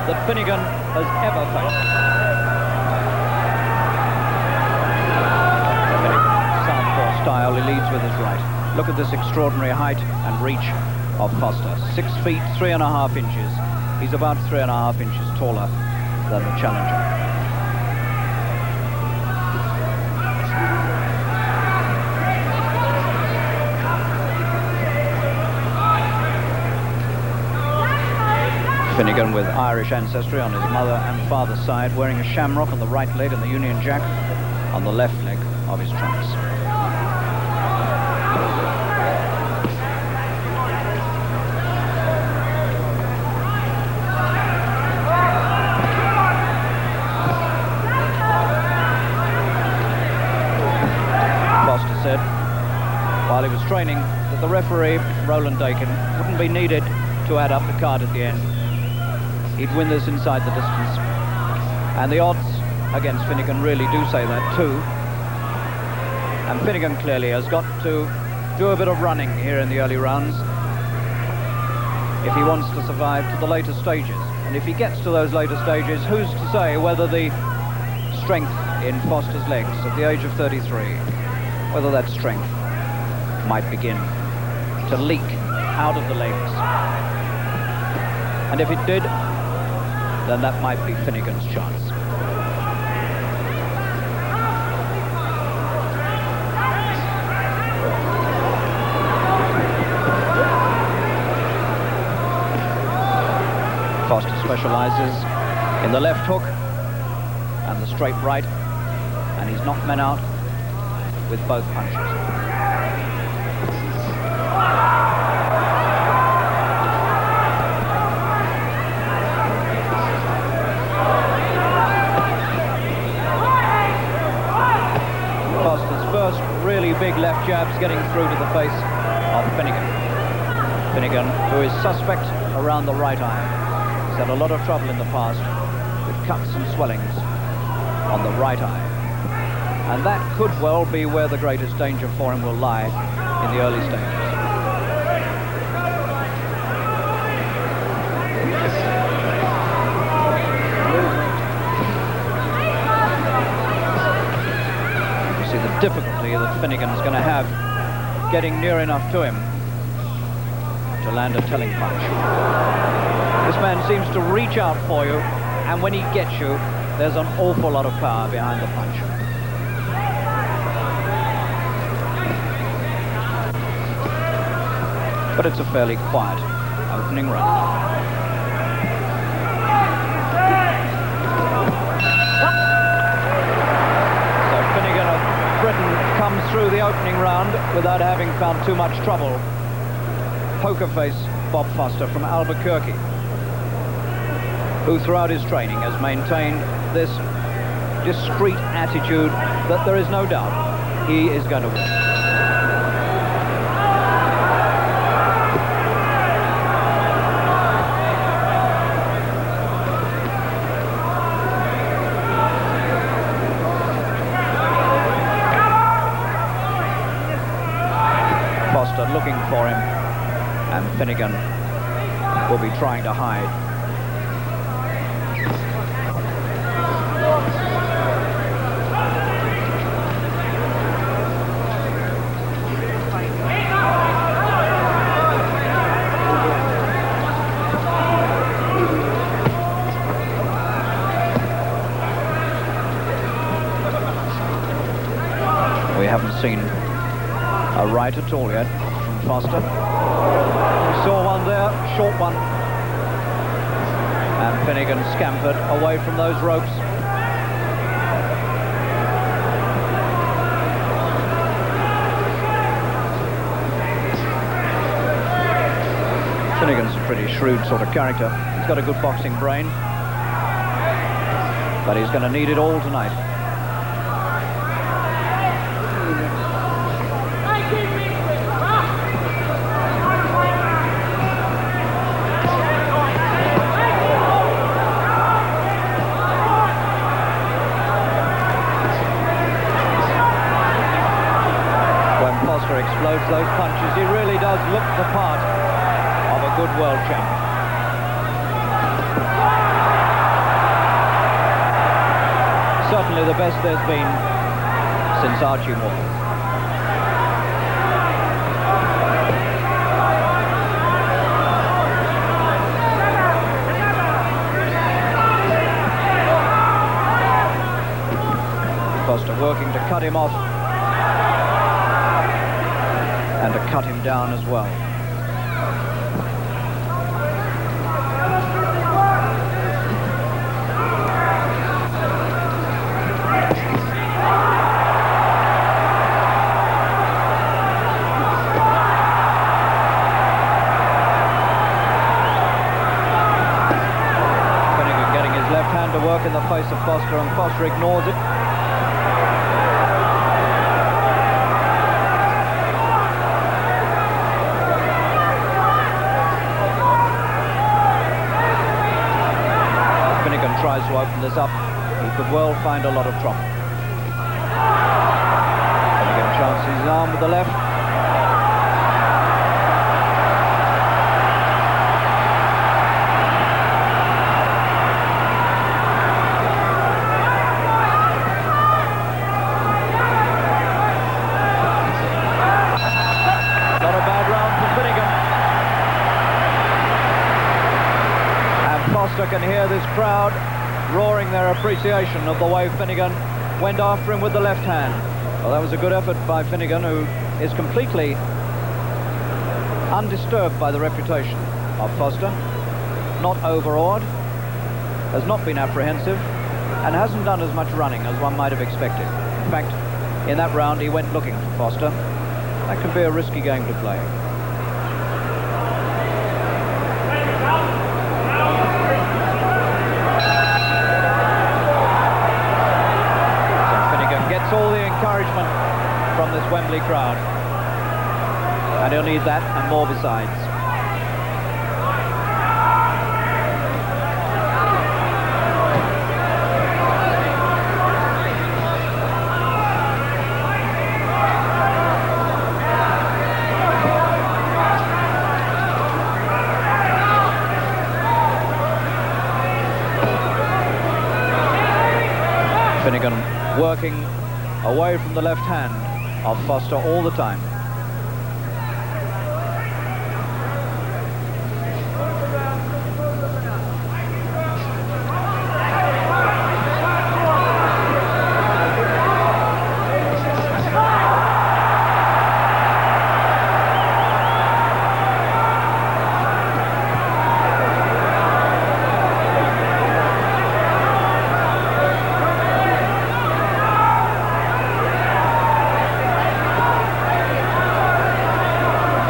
that Finnegan has ever faced. Southpaw style, he leads with his right. Look at this extraordinary height and reach of Foster. 6 feet 3.5 inches. He's about 3.5 inches taller than the challenger. Finnegan with Irish ancestry on his mother and father's side, wearing a shamrock on the right leg and the Union Jack on the left leg of his trunks. Foster said, while he was training, that the referee, Roland Dakin, wouldn't be needed to add up the card at the end. He'd win this inside the distance. And the odds against Finnegan really do say that too. And Finnegan clearly has got to do a bit of running here in the early rounds if he wants to survive to the later stages. And if he gets to those later stages, who's to say whether the strength in Foster's legs at the age of 33, whether that strength might begin to leak out of the legs. And if it did, then that might be Finnegan's chance. Foster specialises in the left hook and the straight right, and he's knocked men out with both punches. Really big left jabs getting through to the face of Finnegan. Finnegan, who is suspect around the right eye. He's had a lot of trouble in the past with cuts and swellings on the right eye. And that could well be where the greatest danger for him will lie in the early stages. The difficulty that Finnegan's going to have getting near enough to him to land a telling punch. This man seems to reach out for you, and when he gets you, there's an awful lot of power behind the punch. But it's a fairly quiet opening round. Britain comes through the opening round without having found too much trouble. Poker face Bob Foster from Albuquerque, who throughout his training has maintained this discreet attitude that there is no doubt he is going to win. Looking for him, and Finnegan will be trying to hide. We haven't seen a right at all yet. Foster. We saw one there, short one. And Finnegan scampered away from those ropes. Finnegan's a pretty shrewd sort of character. He's got a good boxing brain, but he's going to need it all tonight. Explodes those punches. He really does look the part of a good world champion. certainly the best there's been since Archie Moore. Foster working to cut him off and to cut him down as well. Finnegan getting his left hand to work in the face of Foster, and Foster ignores it. Tries to open this up, he could well find a lot of trouble. Finnegan chances his arm with the left. Not a bad round for Finnegan. And Foster can hear this crowd roaring their appreciation of the way Finnegan went after him with the left hand. Well, that was a good effort by Finnegan, who is completely undisturbed by the reputation of Foster, not overawed, has not been apprehensive, and hasn't done as much running as one might have expected. In fact, in that round he went looking for Foster. That can be a risky game to play. All the encouragement from this Wembley crowd, and he'll need that and more besides. Finnegan working away from the left hand of Foster all the time.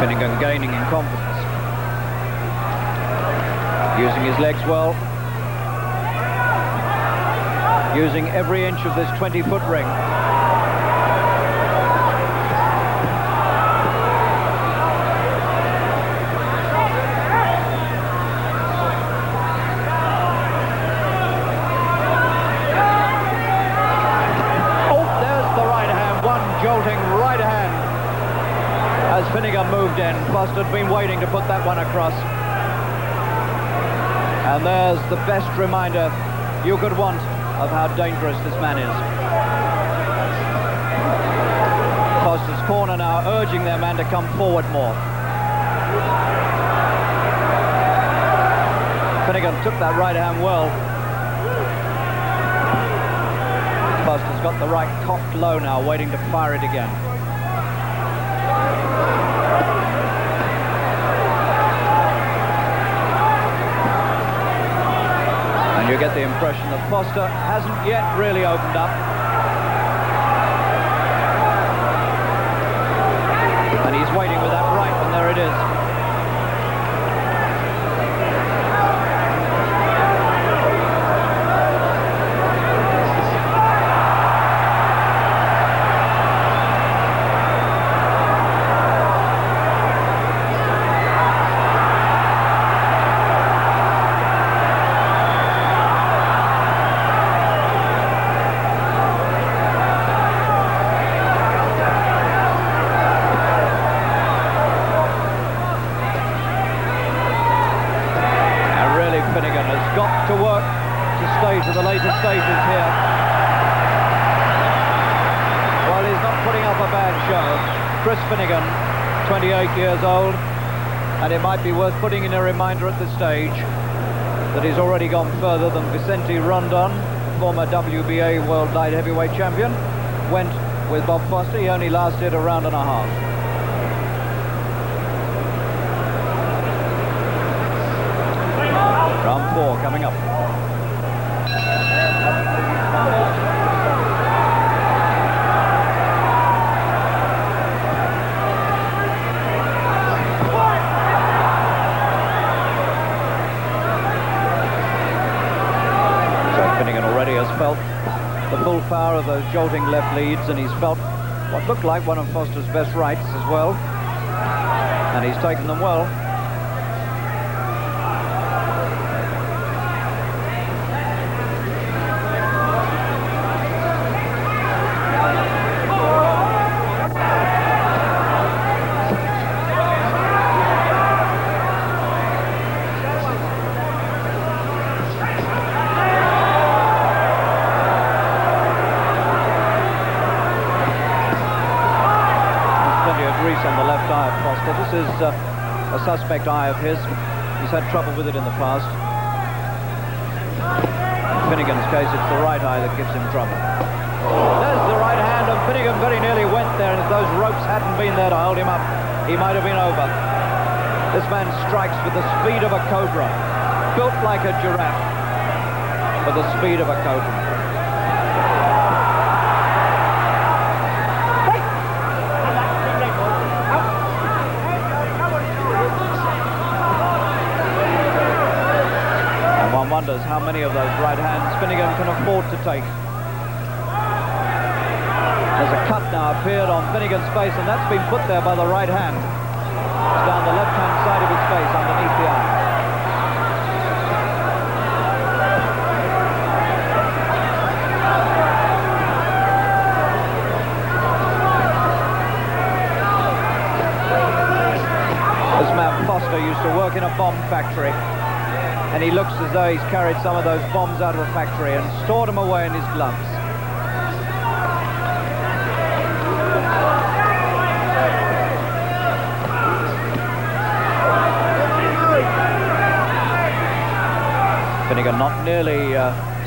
Finnegan gaining in confidence, using his legs well, using every inch of this 20-foot ring. Oh, there's the right hand, one jolting right hand. As Finnegan moved in, Foster'd been waiting to put that one across. And there's the best reminder you could want of how dangerous this man is. Foster's corner now urging their man to come forward more. Finnegan took that right hand well. Foster's got the right cocked low now, waiting to fire it again. And you get the impression that Foster hasn't yet really opened up. And he's waiting with that right, and there it is. Finnegan has got to work to stay to the later stages here. putting up a bad show. Chris Finnegan, 28 years old, and it might be worth putting in a reminder at this stage that he's already gone further than Vicente Rondon, former WBA World Light Heavyweight Champion, went with Bob Foster. He only lasted a round and a half. Round 4 coming up. Finnegan already has felt the full power of those jolting left leads, and he's felt what looked like one of Foster's best rights as well, and he's taken them well. On the left eye of Foster. This is a suspect eye of his. He's had trouble with it in the past. In Finnegan's case, it's the right eye that gives him trouble. There's the right hand, and Finnegan very nearly went there, and if those ropes hadn't been there to hold him up, he might have been over. This man strikes with the speed of a cobra, built like a giraffe, with the speed of a cobra. Wonders how many of those right hands Finnegan can afford to take. There's a cut now appeared on Finnegan's face, and that's been put there by the right hand. It's down the left-hand side of his face, underneath the eye. This man Foster used to work in a bomb factory, and he looks as though he's carried some of those bombs out of the factory and stored them away in his gloves. Finnegan not nearly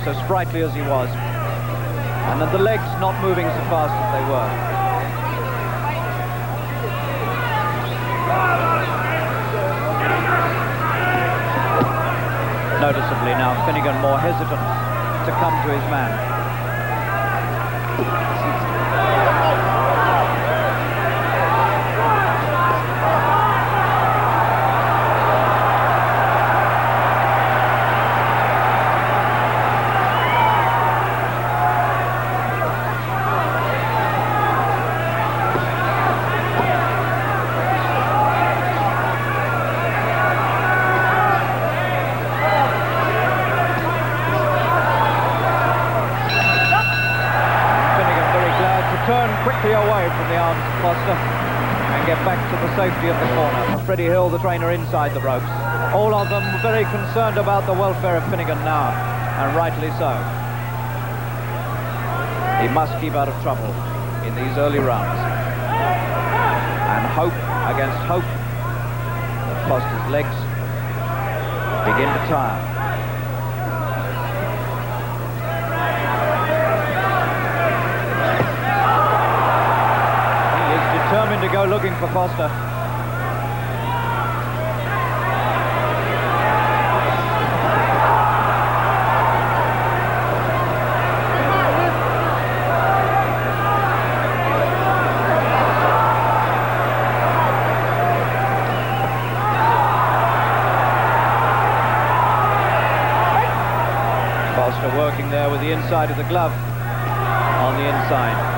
so sprightly as he was, and then the legs not moving so fast as they were. Noticeably now, Finnegan more hesitant to come to his man. Turn quickly away from the arms of Foster and get back to the safety of the corner. Freddie Hill, the trainer, inside the ropes. All of them very concerned about the welfare of Finnegan now, and rightly so. He must keep out of trouble in these early rounds. And hope against hope that Foster's legs begin to tire. Determined to go looking for Foster. Foster working there with the inside of the glove on the inside.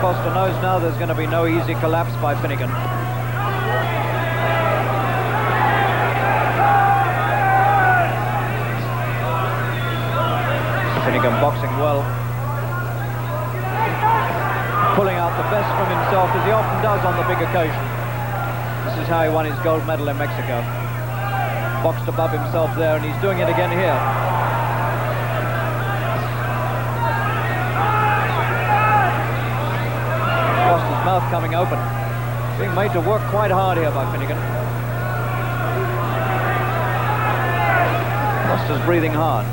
Foster knows now there's going to be no easy collapse by Finnegan. well. Pulling out the best from himself, as he often does on the big occasion. This is how he won his gold medal in Mexico. Boxed above himself there, and he's doing it again here. Foster's mouth coming open. Being made to work quite hard here by Finnegan. Foster's breathing hard.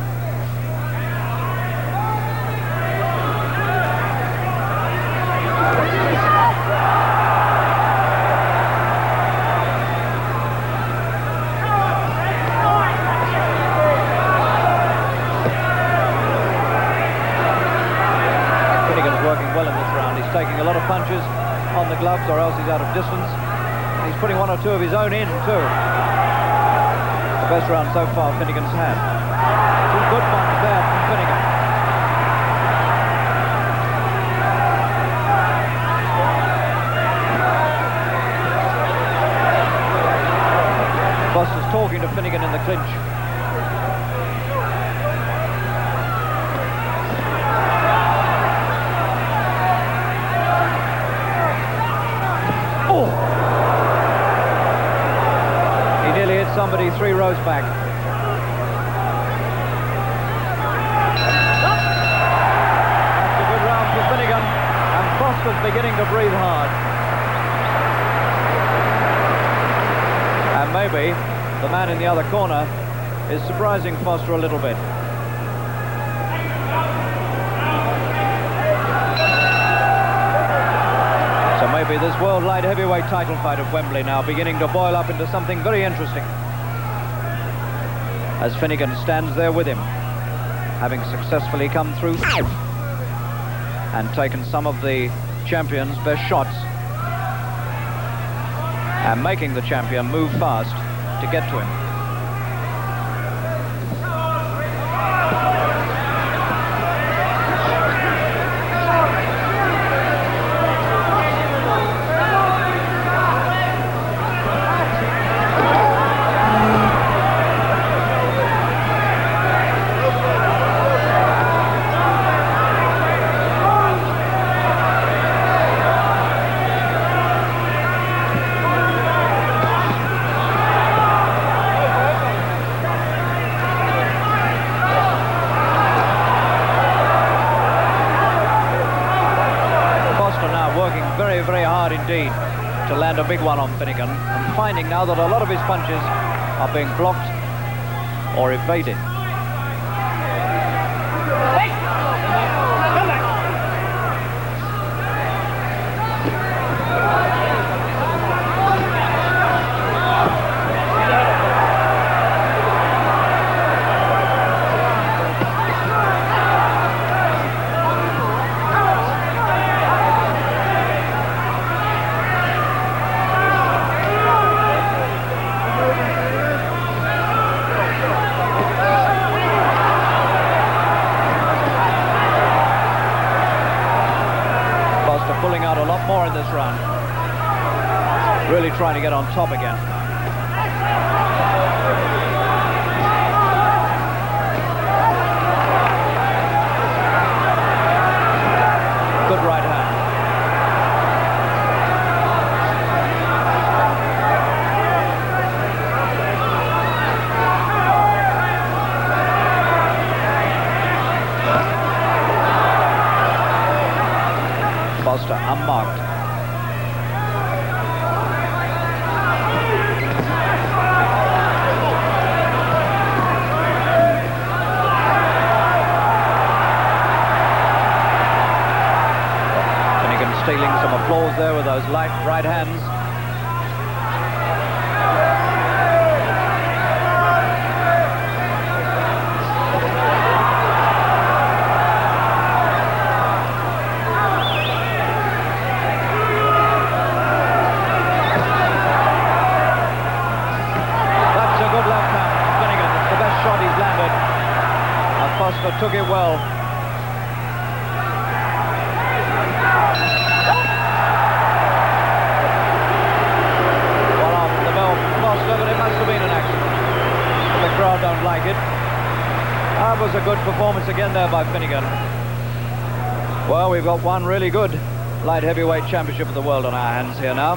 Taking a lot of punches on the gloves, or else he's out of distance. He's putting one or two of his own in too. The best round so far Finnegan's had. Two good ones there from Finnegan. Foster's talking to Finnegan in the clinch. Somebody 3 rows back. That's a good round for Finnegan, and Foster's beginning to breathe hard. And maybe the man in the other corner is surprising Foster a little bit. So maybe this world light heavyweight title fight at Wembley now beginning to boil up into something very interesting. As Finnegan stands there with him, having successfully come through and taken some of the champion's best shots, and making the champion move fast to get to him. Very hard indeed to land a big one on Finnegan, and finding now that a lot of his punches are being blocked or evaded. Pulling out a lot more in this round. Really trying to get on top again. Good right hand. Foster unmarked. Finnegan stealing some applause there with those light right hands. Foster took it well. Well, after the bell from Foster, but it must have been an accident. But the crowd don't like it. That was a good performance again there by Finnegan. Well, we've got one really good light heavyweight championship of the world on our hands here now.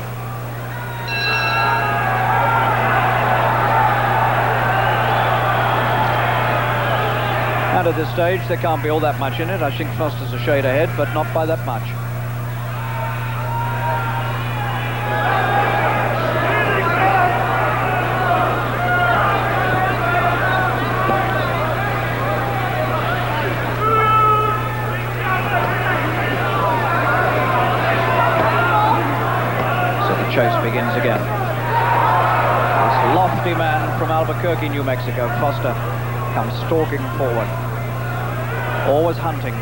And at this stage, there can't be all that much in it. I think Foster's a shade ahead, but not by that much. Chase begins again. This lofty man from Albuquerque, New Mexico, Foster, comes stalking forward, always hunting.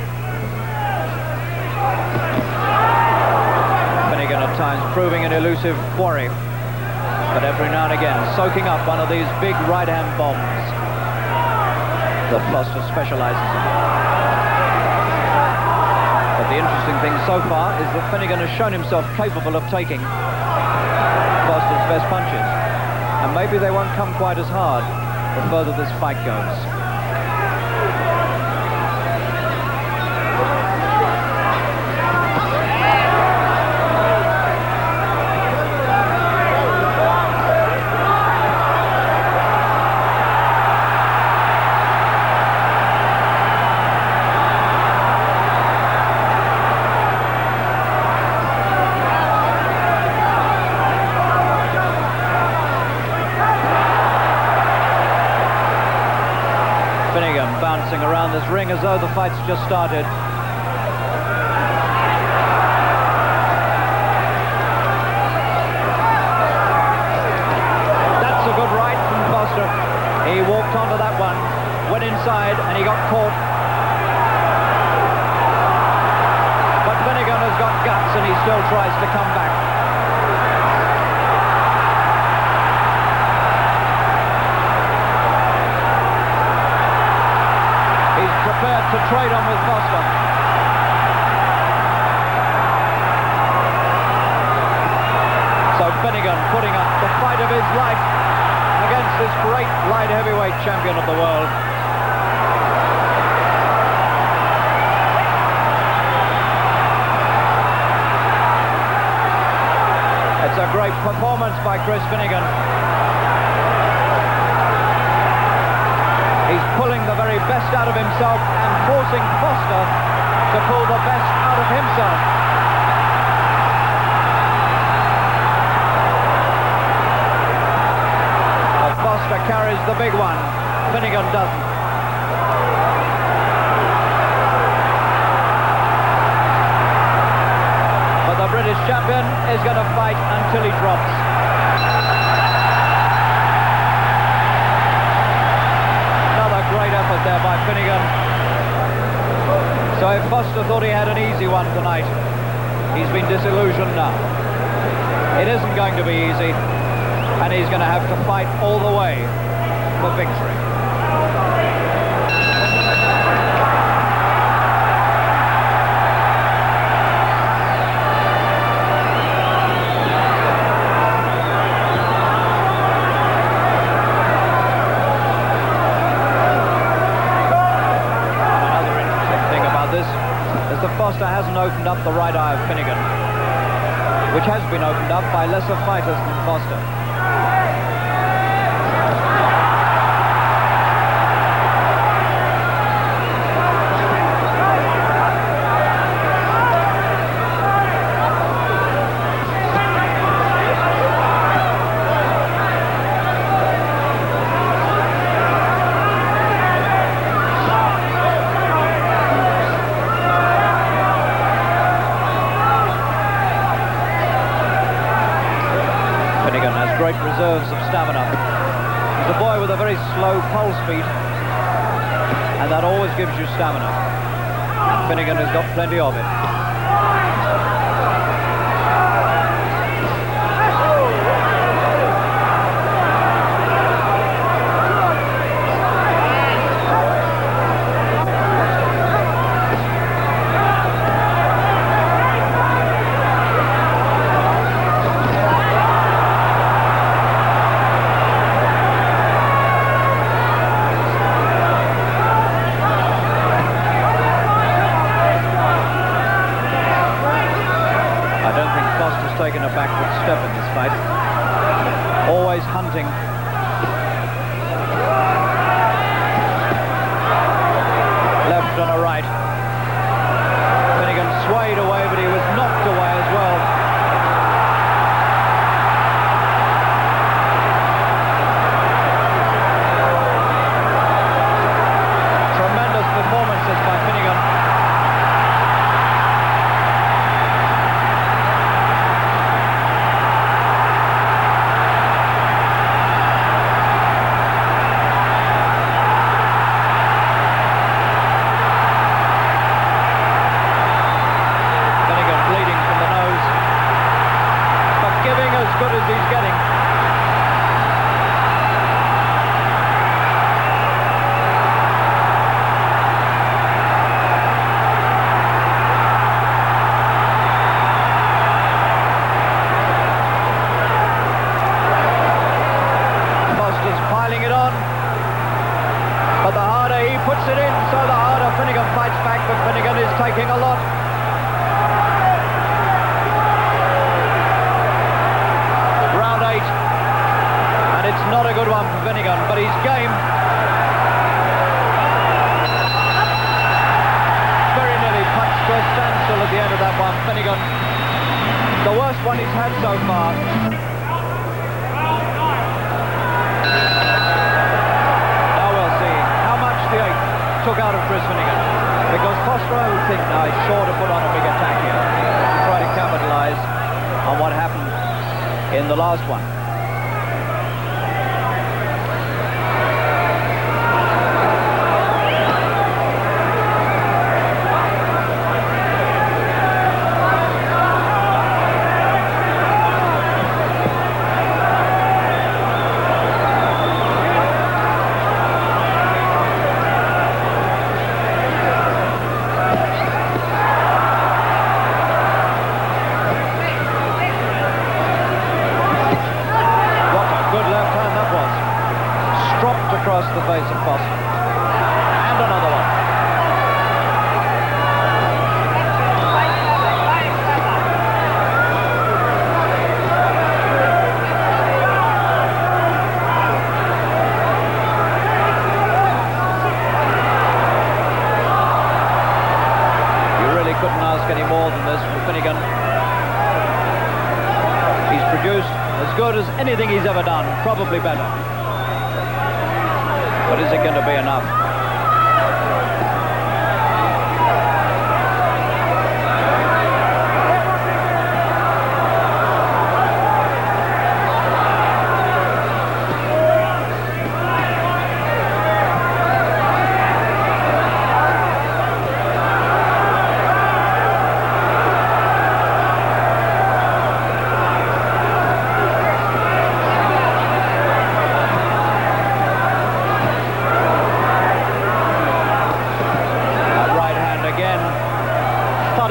Finnegan at times proving an elusive quarry, but every now and again soaking up one of these big right-hand bombs that Foster specializes in. But the interesting thing so far is that Finnegan has shown himself capable of taking Foster's best punches, and maybe they won't come quite as hard the further this fight goes. Finnegan bouncing around this ring as though the fight's just started. That's a good right from Foster. He walked onto that one, went inside, and he got caught. But Finnegan has got guts, and he still tries to come back. Prepared to trade on with Foster. So Finnegan putting up the fight of his life against this great light heavyweight champion of the world. It's a great performance by Chris Finnegan. He's pulling the very best out of himself and forcing Foster to pull the best out of himself. But Foster carries the big one. Finnegan doesn't. But the British champion is going to fight until he drops. Great effort there by Finnegan. So if Foster thought he had an easy one tonight, he's been disillusioned now. It isn't going to be easy, and he's going to have to fight all the way for victory. Foster hasn't opened up the right eye of Finnegan, which has been opened up by lesser fighters than Foster. Great reserves of stamina. He's a boy with a very slow pulse beat, and that always gives you stamina. And Finnegan has got plenty of it. Finnegan fights back, but Finnegan is taking a lot. Round 8. And it's not a good one for Finnegan, but he's game. Very nearly punched to a standstill at the end of that one. Finnegan, the worst one he's had so far. Now we'll see how much the 8th took out of Chris Finnegan. Because Foster, I would think now, is sure to put on a big attack here to try to capitalise on what happened in the last one. Across the face of Foster. And another one. You really couldn't ask any more than this from Finnegan. He's produced as good as anything he's ever done, probably better. But is it going to be enough?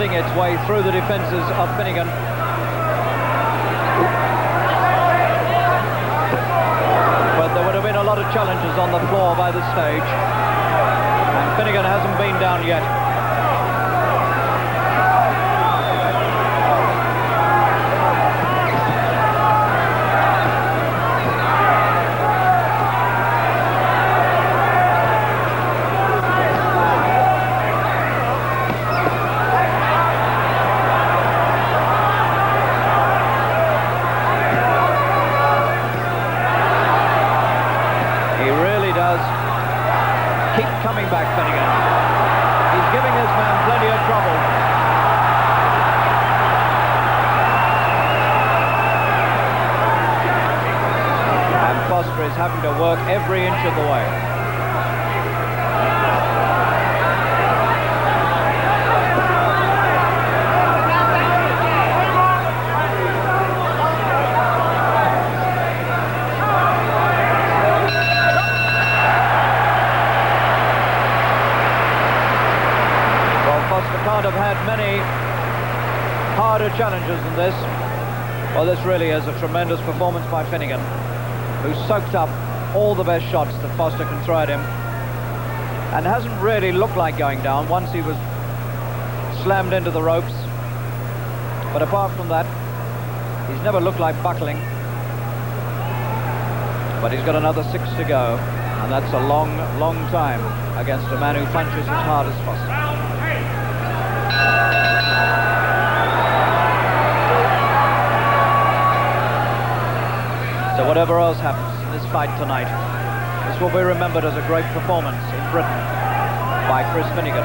Its way through the defences of Finnegan. But there would have been a lot of challenges on the floor by this stage, and Finnegan hasn't been down yet. Keep coming back, Finnegan. He's giving his man plenty of trouble. And Foster is having to work every inch of the way. Can't have had many harder challenges than this. Well, this really is a tremendous performance by Finnegan, who soaked up all the best shots that Foster can throw at him, and hasn't really looked like going down once he was slammed into the ropes. But apart from that, he's never looked like buckling. But he's got another 6 to go, and that's a long, long time against a man who punches as hard as Foster. So whatever else happens in this fight tonight, this will be remembered as a great performance in Britain by Chris Finnegan,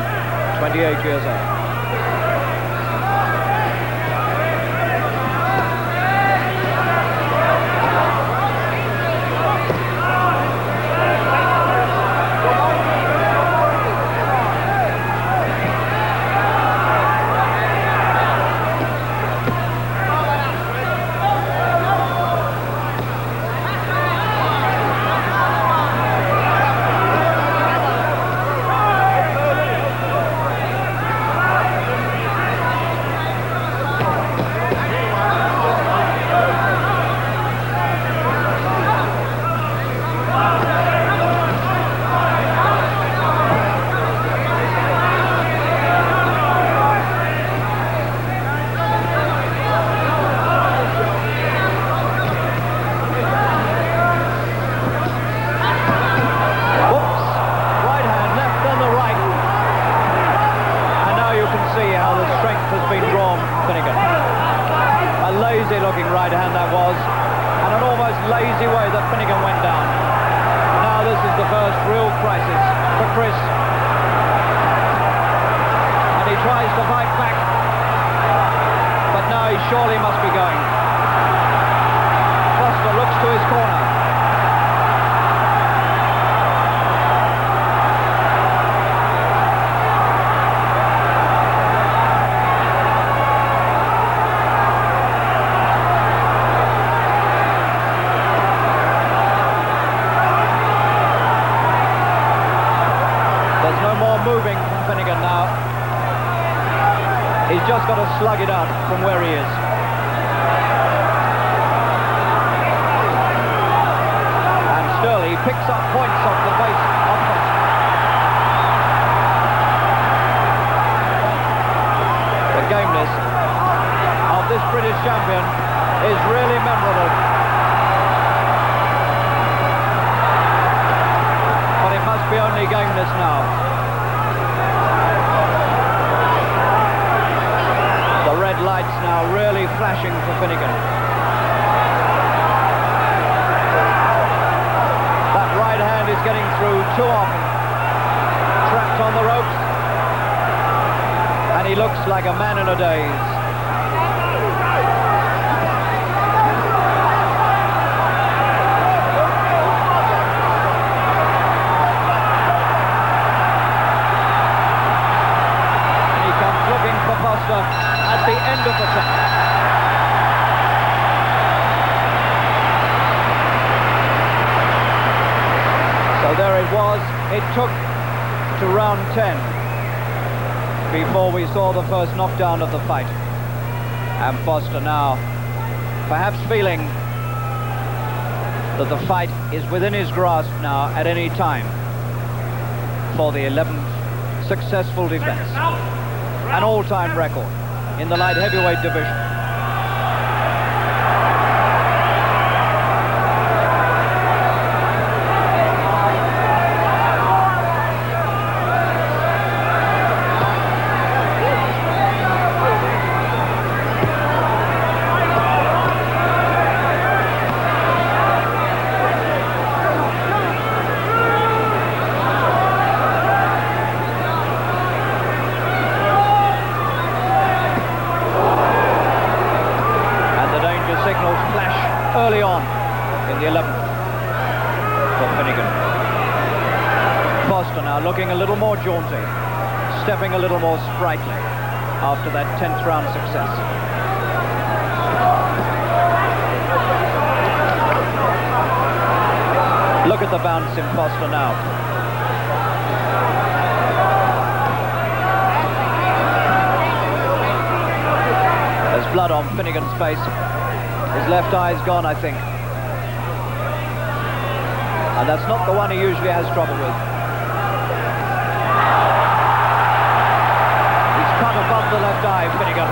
28 years old. moving from Finnegan now. He's just got to slug it out from where he is. And still he picks up points off the base of Foster. The gameness of this British champion is really memorable. But it must be only gameness now. The red lights now really flashing for Finnegan. That right hand is getting through too often. Trapped on the ropes. And he looks like a man in a daze. At the end of the tap. So there it was. It took to round 10 before we saw the first knockdown of the fight. And Foster now perhaps feeling that the fight is within his grasp now at any time for the 11th successful defense. An all-time record in the light heavyweight division. Early on in the 11th for Finnegan. Foster now looking a little more jaunty, stepping a little more sprightly after that 10th round success. Look at the bounce in Foster now. There's blood on Finnegan's face. His left eye's gone, I think. And that's not the one he usually has trouble with. He's cut above the left eye, Finnegan.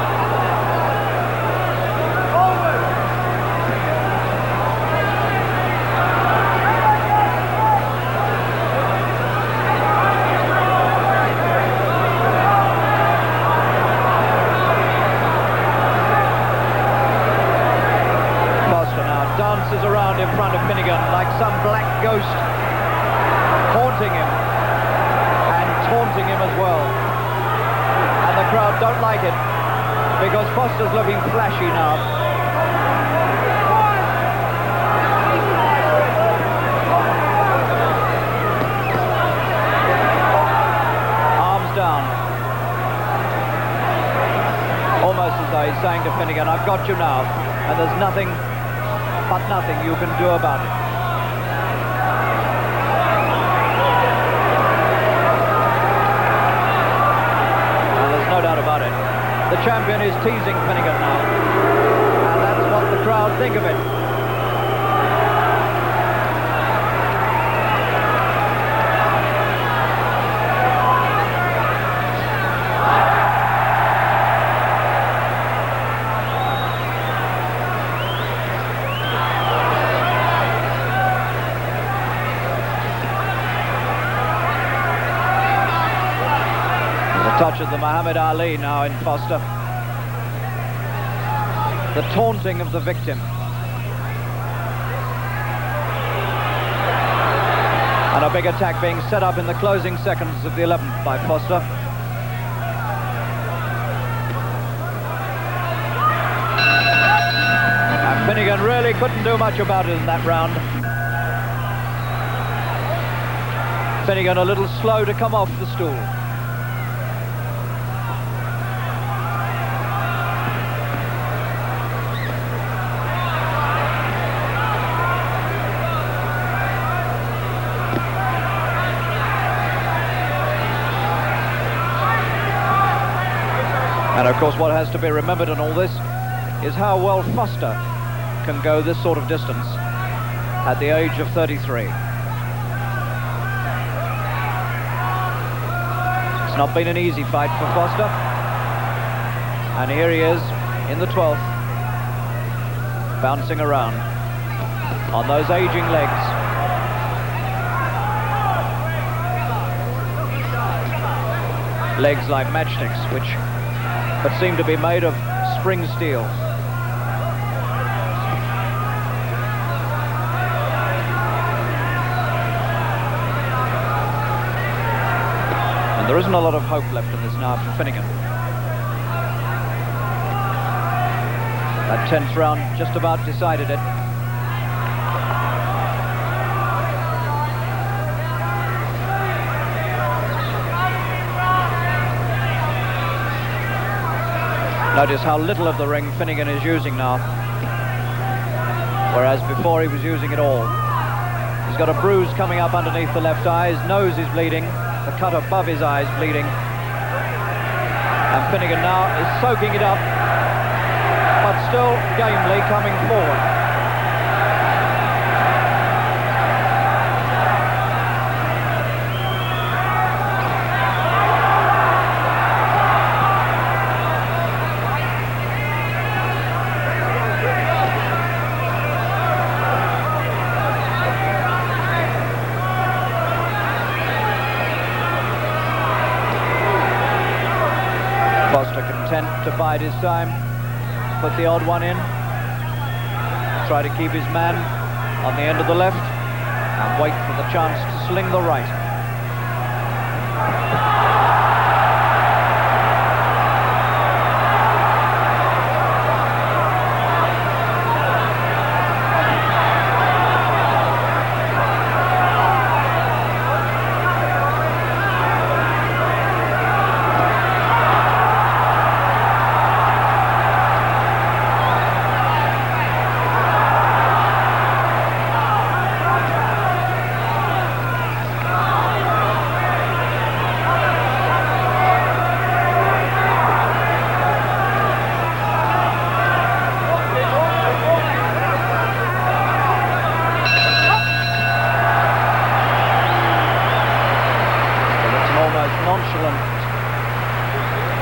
Dances around in front of Finnegan like some black ghost, haunting him and taunting him as well. And the crowd don't like it because Foster's looking flashy now. Arms down. Almost as though he's saying to Finnegan, I've got you now, and there's nothing but nothing you can do about it. And there's no doubt about it. The champion is teasing Finnegan now. And that's what the crowd think of it. Touch of the Muhammad Ali now in Foster. The taunting of the victim. And a big attack being set up in the closing seconds of the 11th by Foster. And Finnegan really couldn't do much about it in that round. Finnegan a little slow to come off the stool. And of course what has to be remembered in all this is how well Foster can go this sort of distance at the age of 33. It's not been an easy fight for Foster. And here he is in the 12th, bouncing around on those aging legs. Legs like matchsticks, but seem to be made of spring steel. And there isn't a lot of hope left in this now for Finnegan. That 10th round just about decided it. Notice how little of the ring Finnegan is using now, whereas before he was using it all. He's got a bruise coming up underneath the left eye, his nose is bleeding, the cut above his eye is bleeding. And Finnegan now is soaking it up, but still gamely coming forward. Foster content to bide his time, put the odd one in, try to keep his man on the end of the left and wait for the chance to sling the right.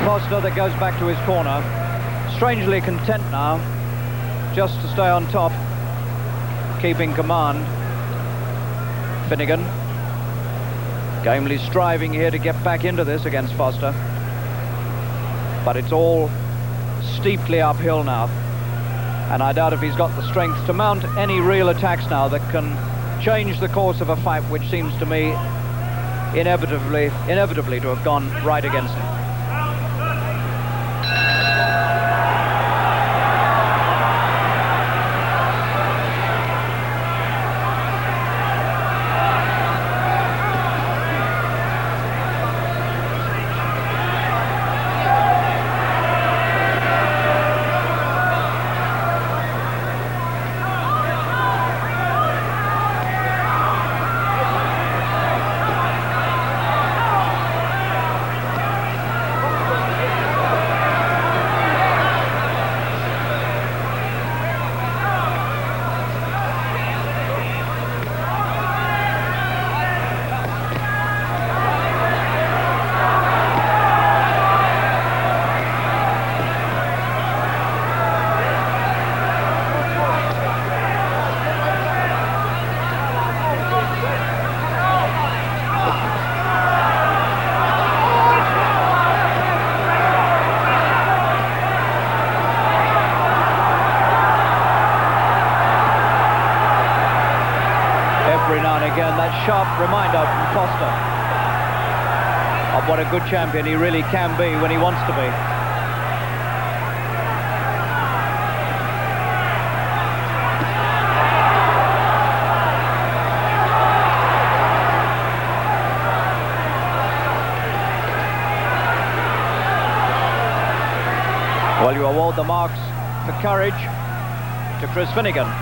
Foster that goes back to his corner, strangely content now just to stay on top, keeping command. Finnegan gamely striving here to get back into this against Foster, but it's all steeply uphill now, and I doubt if he's got the strength to mount any real attacks now that can change the course of a fight which seems to me inevitably to have gone right against him. Every now and again, that sharp reminder from Foster of what a good champion he really can be when he wants to be. Well, you award the marks for courage to Chris Finnegan.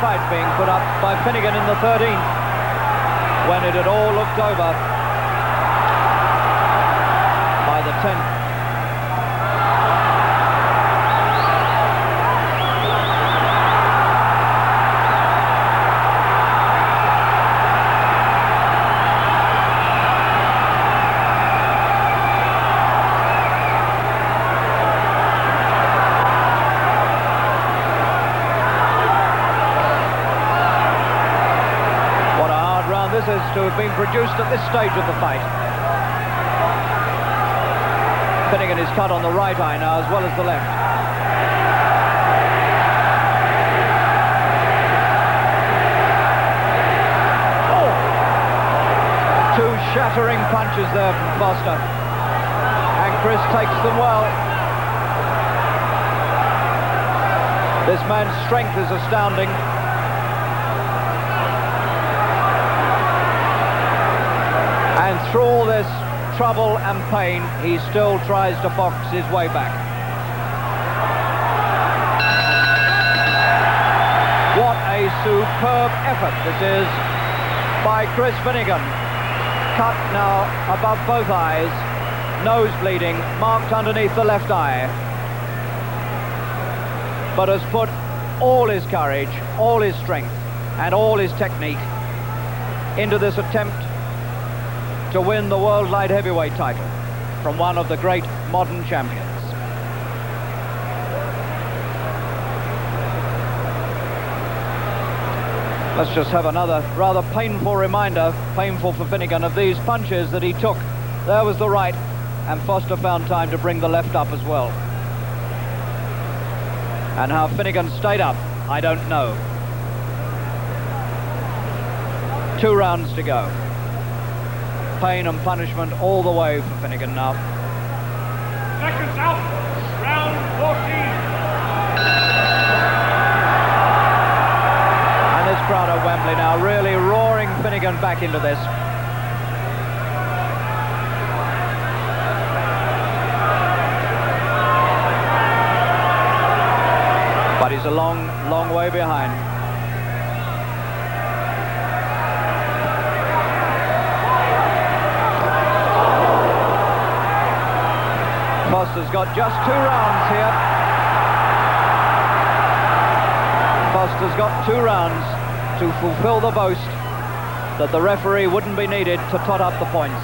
fight being put up by Finnegan in the 13th, when it had all looked over by the 10th. This is to have been produced at this stage of the fight. Finnegan is cut on the right eye now as well as the left. Oh! Two shattering punches there from Foster. And Chris takes them well. This man's strength is astounding. And through all this trouble and pain, he still tries to box his way back. What a superb effort this is by Chris Finnegan. Cut now above both eyes, nose bleeding, marked underneath the left eye. But has put all his courage, all his strength, and all his technique into this attempt to win the world light heavyweight title from one of the great modern champions. Let's just have another rather painful reminder, painful for Finnegan, of these punches that he took. There was the right, and Foster found time to bring the left up as well. And how Finnegan stayed up, I don't know. 2 rounds to go. Pain and punishment all the way for Finnegan now. Seconds out, round 14. And this crowd at Wembley now really roaring Finnegan back into this. But he's a long, long way behind. Foster's got just 2 rounds here. Foster's got 2 rounds to fulfill the boast that the referee wouldn't be needed to tot up the points.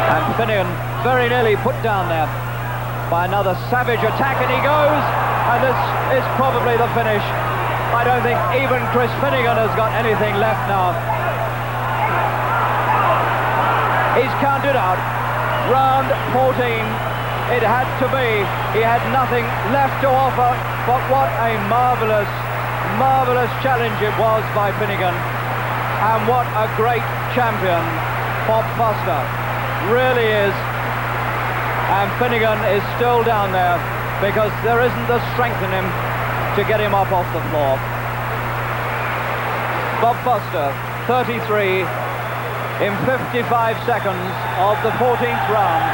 And Finnegan very nearly put down there by another savage attack, and he goes, and this is probably the finish. I don't think even Chris Finnegan has got anything left now. He's counted out. Round 14. It had to be. He had nothing left to offer, but what a marvellous, marvellous challenge it was by Finnegan. And what a great champion Bob Foster really is. And Finnegan is still down there because there isn't the strength in him to get him up off the floor. Bob Foster, 33, in 55 seconds of the 14th round,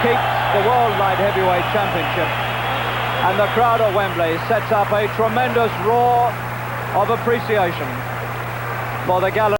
keeps the World Light Heavyweight Championship, and the crowd at Wembley sets up a tremendous roar of appreciation for the gallant